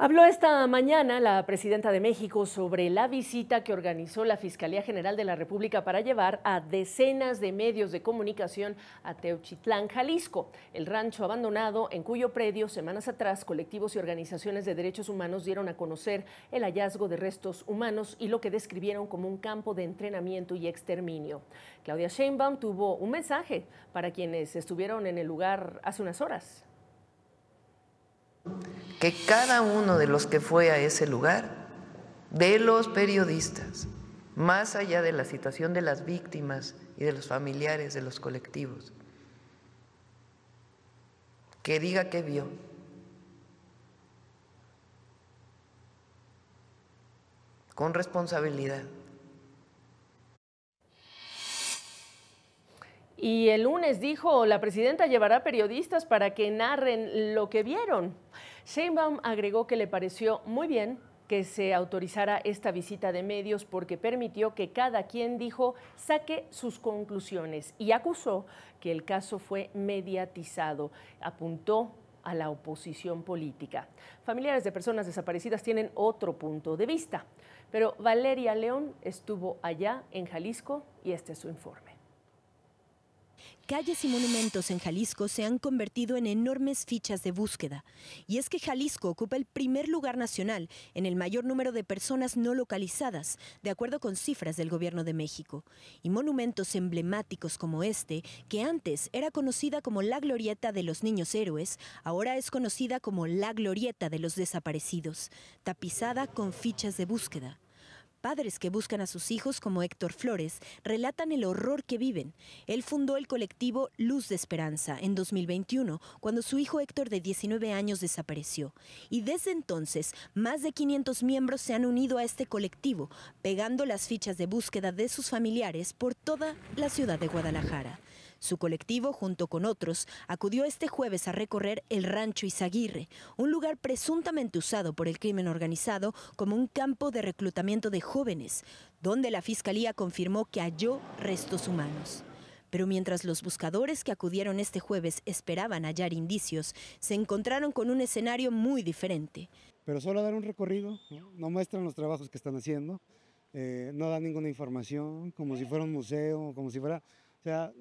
Habló esta mañana la presidenta de México sobre la visita que organizó la Fiscalía General de la República para llevar a decenas de medios de comunicación a Teuchitlán, Jalisco, el rancho abandonado en cuyo predio semanas atrás colectivos y organizaciones de derechos humanos dieron a conocer el hallazgo de restos humanos y lo que describieron como un campo de entrenamiento y exterminio. Claudia Sheinbaum tuvo un mensaje para quienes estuvieron en el lugar hace unas horas. Que cada uno de los que fue a ese lugar, de los periodistas, más allá de la situación de las víctimas y de los familiares de los colectivos, que diga qué vio. Con responsabilidad. Y el lunes dijo, la presidenta llevará periodistas para que narren lo que vieron. Sheinbaum agregó que le pareció muy bien que se autorizara esta visita de medios porque permitió que cada quien, dijo, saque sus conclusiones y acusó que el caso fue mediatizado. Apuntó a la oposición política. Familiares de personas desaparecidas tienen otro punto de vista, pero Valeria León estuvo allá en Jalisco y este es su informe. Calles y monumentos en Jalisco se han convertido en enormes fichas de búsqueda. Y es que Jalisco ocupa el primer lugar nacional en el mayor número de personas no localizadas, de acuerdo con cifras del Gobierno de México. Y monumentos emblemáticos como este, que antes era conocida como la Glorieta de los Niños Héroes, ahora es conocida como la Glorieta de los Desaparecidos, tapizada con fichas de búsqueda. Padres que buscan a sus hijos, como Héctor Flores, relatan el horror que viven. Él fundó el colectivo Luz de Esperanza en 2021, cuando su hijo Héctor, de 19 años, desapareció. Y desde entonces, más de 500 miembros se han unido a este colectivo, pegando las fichas de búsqueda de sus familiares por toda la ciudad de Guadalajara. Su colectivo, junto con otros, acudió este jueves a recorrer el Rancho Izaguirre, un lugar presuntamente usado por el crimen organizado como un campo de reclutamiento de jóvenes, donde la Fiscalía confirmó que halló restos humanos. Pero mientras los buscadores que acudieron este jueves esperaban hallar indicios, se encontraron con un escenario muy diferente. Pero solo dar un recorrido, no muestran los trabajos que están haciendo, no dan ninguna información, como si fuera un museo, como si fuera... O sea,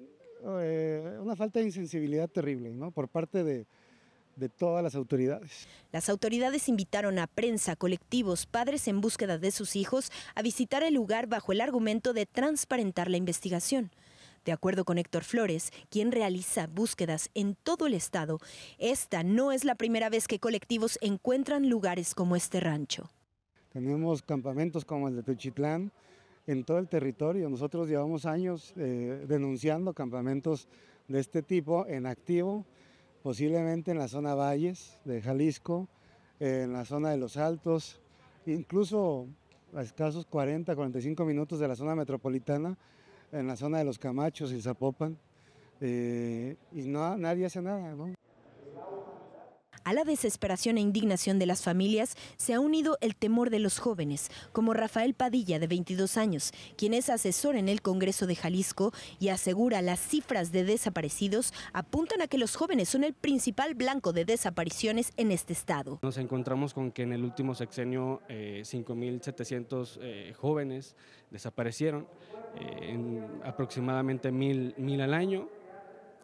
una falta de insensibilidad terrible, ¿no?, por parte de todas las autoridades. Las autoridades invitaron a prensa, colectivos, padres en búsqueda de sus hijos a visitar el lugar bajo el argumento de transparentar la investigación. De acuerdo con Héctor Flores, quien realiza búsquedas en todo el estado, esta no es la primera vez que colectivos encuentran lugares como este rancho. Tenemos campamentos como el de Teuchitlán en todo el territorio. Nosotros llevamos años denunciando campamentos de este tipo en activo, posiblemente en la zona Valles de Jalisco, en la zona de Los Altos, incluso a escasos 40-45 minutos de la zona metropolitana, en la zona de Los Camachos y Zapopan, y nadie hace nada, ¿no? A la desesperación e indignación de las familias se ha unido el temor de los jóvenes, como Rafael Padilla, de 22 años, quien es asesor en el Congreso de Jalisco y asegura las cifras de desaparecidos apuntan a que los jóvenes son el principal blanco de desapariciones en este estado. Nos encontramos con que en el último sexenio 5.700 jóvenes desaparecieron, aproximadamente 1.000 al año,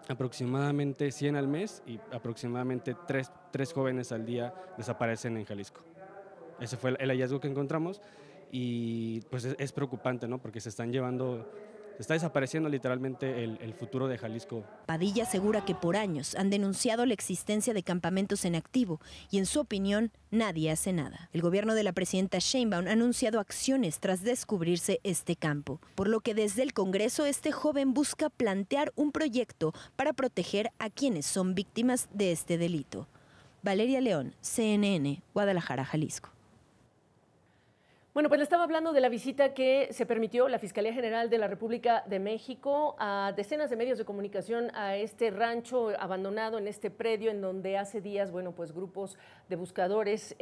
aproximadamente 100 al mes y aproximadamente 3 jóvenes al día desaparecen en Jalisco. Ese fue el hallazgo que encontramos y pues es preocupante, ¿no?, porque se está desapareciendo literalmente el futuro de Jalisco. Padilla asegura que por años han denunciado la existencia de campamentos en activo y en su opinión nadie hace nada. El gobierno de la presidenta Sheinbaum ha anunciado acciones tras descubrirse este campo, por lo que desde el Congreso este joven busca plantear un proyecto para proteger a quienes son víctimas de este delito. Valeria León, CNN, Guadalajara, Jalisco. Bueno, pues le estaba hablando de la visita que se permitió la Fiscalía General de la República de México a decenas de medios de comunicación a este rancho abandonado, en este predio en donde hace días, bueno, pues grupos de buscadores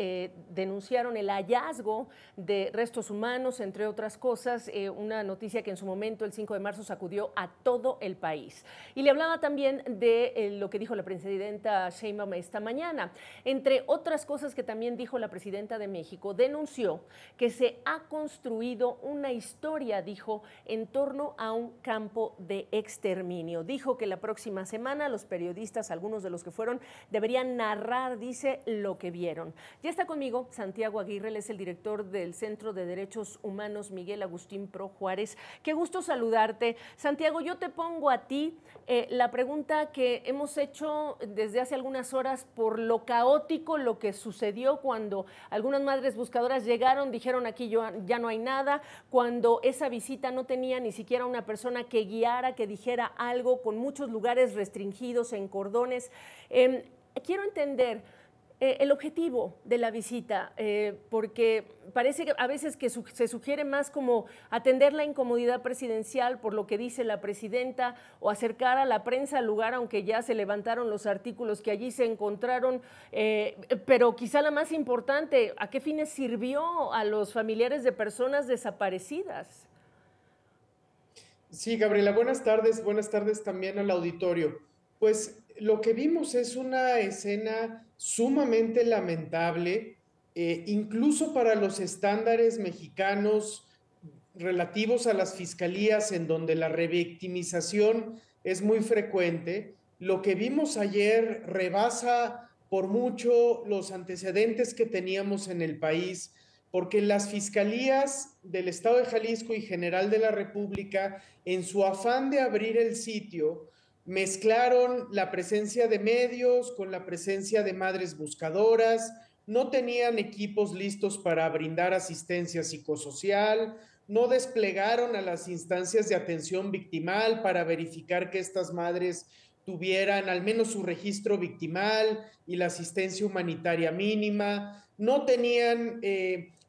denunciaron el hallazgo de restos humanos, entre otras cosas, una noticia que en su momento, el 5 de marzo, sacudió a todo el país. Y le hablaba también de lo que dijo la presidenta Sheinbaum esta mañana. Entre otras cosas que también dijo la presidenta de México, denunció que se ha construido una historia, dijo, en torno a un campo de exterminio. Dijo que la próxima semana los periodistas, algunos de los que fueron, deberían narrar, dice, lo que vieron. Ya está conmigo Santiago Aguirre, él es el director del Centro de Derechos Humanos Miguel Agustín Pro Juárez. Qué gusto saludarte. Santiago, yo te pongo a ti la pregunta que hemos hecho desde hace algunas horas por lo caótico, lo que sucedió cuando algunas madres buscadoras llegaron, dijeron aquí ya no hay nada, cuando esa visita no tenía ni siquiera una persona que guiara, que dijera algo, con muchos lugares restringidos en cordones. Quiero entender el objetivo de la visita, porque parece que a veces que se sugiere más como atender la incomodidad presidencial por lo que dice la presidenta o acercar a la prensa al lugar, aunque ya se levantaron los artículos que allí se encontraron, pero quizá la más importante, ¿a qué fines sirvió a los familiares de personas desaparecidas? Sí, Gabriela, buenas tardes también al auditorio. Pues lo que vimos es una escena sumamente lamentable, incluso para los estándares mexicanos relativos a las fiscalías, en donde la revictimización es muy frecuente. Lo que vimos ayer rebasa por mucho los antecedentes que teníamos en el país, porque las fiscalías del Estado de Jalisco y General de la República, en su afán de abrir el sitio, mezclaron la presencia de medios con la presencia de madres buscadoras, no tenían equipos listos para brindar asistencia psicosocial, no desplegaron a las instancias de atención victimal para verificar que estas madres tuvieran al menos su registro victimal y la asistencia humanitaria mínima, no tenían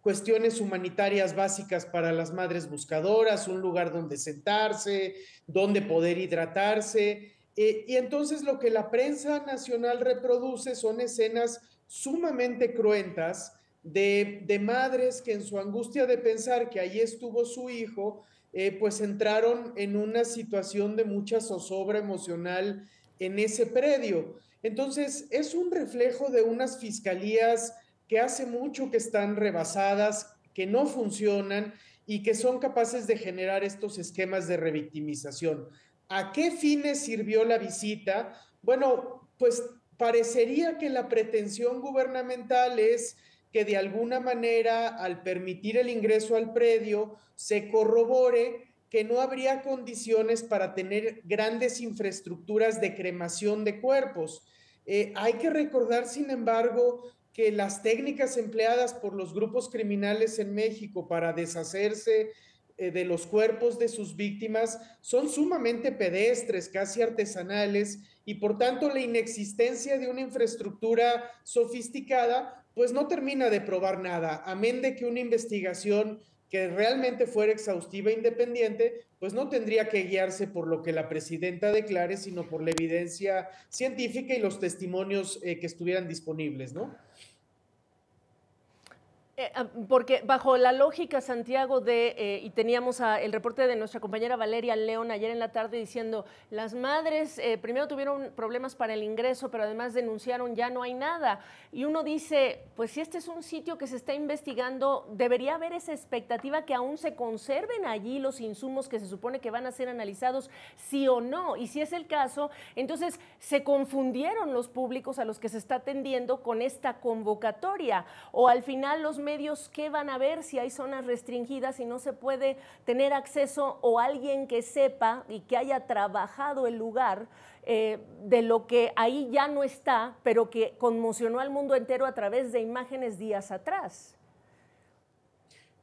cuestiones humanitarias básicas para las madres buscadoras, un lugar donde sentarse, donde poder hidratarse. Y entonces lo que la prensa nacional reproduce son escenas sumamente cruentas de madres que en su angustia de pensar que ahí estuvo su hijo, pues entraron en una situación de mucha zozobra emocional en ese predio. Entonces es un reflejo de unas fiscalías que hace mucho que están rebasadas, que no funcionan y que son capaces de generar estos esquemas de revictimización. ¿A qué fines sirvió la visita? Bueno, pues parecería que la pretensión gubernamental es que de alguna manera, al permitir el ingreso al predio, se corrobore que no habría condiciones para tener grandes infraestructuras de cremación de cuerpos. Hay que recordar, sin embargo, que las técnicas empleadas por los grupos criminales en México para deshacerse de los cuerpos de sus víctimas son sumamente pedestres, casi artesanales, y por tanto la inexistencia de una infraestructura sofisticada pues no termina de probar nada, amén de que una investigación que realmente fuera exhaustiva e independiente, pues no tendría que guiarse por lo que la presidenta declare, sino por la evidencia científica y los testimonios que estuvieran disponibles, ¿no? Porque bajo la lógica, Santiago, y teníamos el reporte de nuestra compañera Valeria León ayer en la tarde diciendo, las madres primero tuvieron problemas para el ingreso, pero además denunciaron ya no hay nada. Y uno dice, pues si este es un sitio que se está investigando, debería haber esa expectativa que aún se conserven allí los insumos que se supone que van a ser analizados, sí o no. Y si es el caso, entonces se confundieron los públicos a los que se está atendiendo con esta convocatoria. O al final los medios, ¿qué van a ver si hay zonas restringidas y no se puede tener acceso o alguien que sepa y que haya trabajado el lugar de lo que ahí ya no está, pero que conmocionó al mundo entero a través de imágenes días atrás?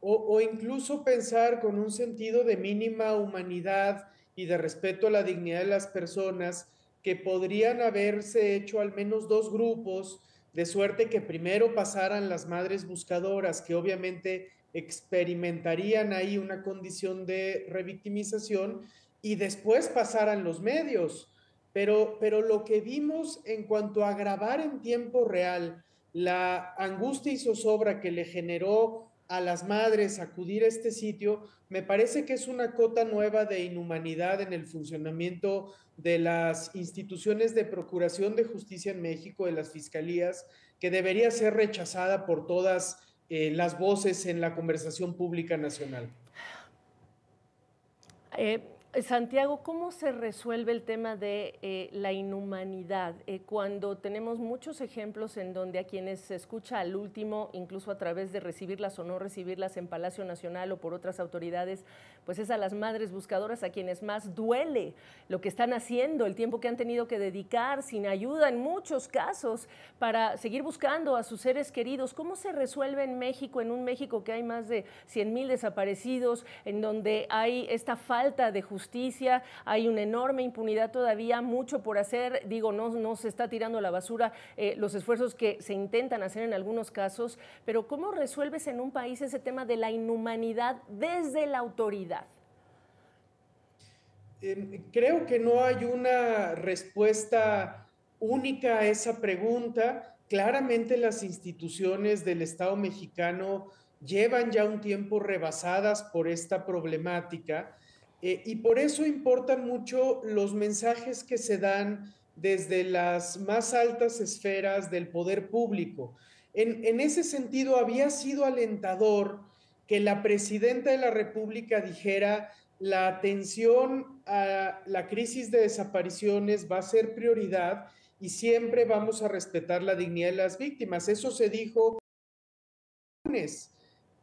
O incluso pensar con un sentido de mínima humanidad y de respeto a la dignidad de las personas, que podrían haberse hecho al menos dos grupos, de suerte que primero pasaran las madres buscadoras, que obviamente experimentarían ahí una condición de revictimización y después pasaran los medios. Pero lo que vimos en cuanto a grabar en tiempo real la angustia y zozobra que le generó a las madres acudir a este sitio, me parece que es una cota nueva de inhumanidad en el funcionamiento de las instituciones de procuración de justicia en México, de las fiscalías, que debería ser rechazada por todas las voces en la conversación pública nacional. Santiago, ¿cómo se resuelve el tema de la inhumanidad cuando tenemos muchos ejemplos en donde a quienes se escucha al último, incluso a través de recibirlas o no recibirlas en Palacio Nacional o por otras autoridades, pues es a las madres buscadoras a quienes más duele lo que están haciendo, el tiempo que han tenido que dedicar sin ayuda en muchos casos para seguir buscando a sus seres queridos? ¿Cómo se resuelve en México, en un México que hay más de 100,000 desaparecidos, en donde hay esta falta de justicia? Hay una enorme impunidad todavía, mucho por hacer, digo, no se está tirando a la basura los esfuerzos que se intentan hacer en algunos casos, pero ¿cómo resuelves en un país ese tema de la inhumanidad desde la autoridad? Creo que no hay una respuesta única a esa pregunta. Claramente las instituciones del Estado mexicano llevan ya un tiempo rebasadas por esta problemática. Y por eso importan mucho los mensajes que se dan desde las más altas esferas del poder público. En ese sentido, había sido alentador que la presidenta de la República dijera: la atención a la crisis de desapariciones va a ser prioridad y siempre vamos a respetar la dignidad de las víctimas. Eso se dijo el lunes,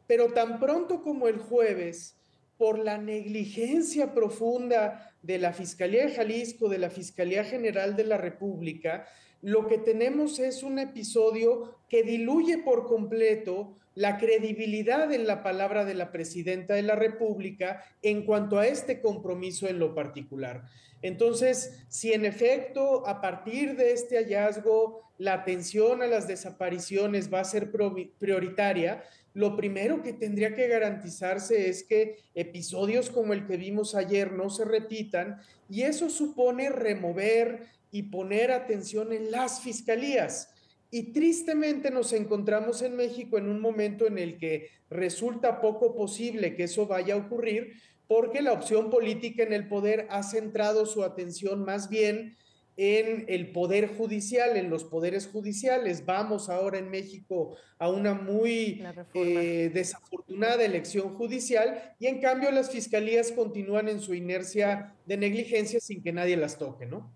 pero tan pronto como el jueves, por la negligencia profunda de la Fiscalía de Jalisco, de la Fiscalía General de la República, lo que tenemos es un episodio que diluye por completo la credibilidad en la palabra de la presidenta de la República en cuanto a este compromiso en lo particular. Entonces, si en efecto, a partir de este hallazgo, la atención a las desapariciones va a ser prioritaria, lo primero que tendría que garantizarse es que episodios como el que vimos ayer no se repitan, y eso supone remover y poner atención en las fiscalías. Y tristemente nos encontramos en México en un momento en el que resulta poco posible que eso vaya a ocurrir, porque la opción política en el poder ha centrado su atención más bien en el poder judicial, en los poderes judiciales. Vamos ahora en México a una muy desafortunada elección judicial, y en cambio las fiscalías continúan en su inercia de negligencia sin que nadie las toque, ¿no?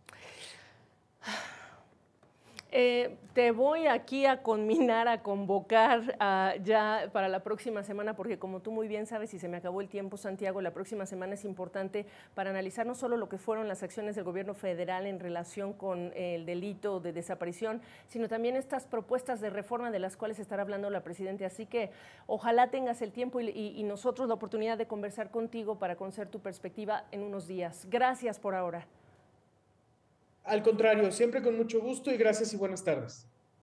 Te voy aquí a conminar, a convocar ya para la próxima semana, porque como tú muy bien sabes, y se me acabó el tiempo, Santiago, la próxima semana es importante para analizar no solo lo que fueron las acciones del gobierno federal en relación con el delito de desaparición, sino también estas propuestas de reforma de las cuales estará hablando la presidenta. Así que ojalá tengas el tiempo y nosotros la oportunidad de conversar contigo para conocer tu perspectiva en unos días. Gracias por ahora. Al contrario, siempre con mucho gusto, y gracias y buenas tardes.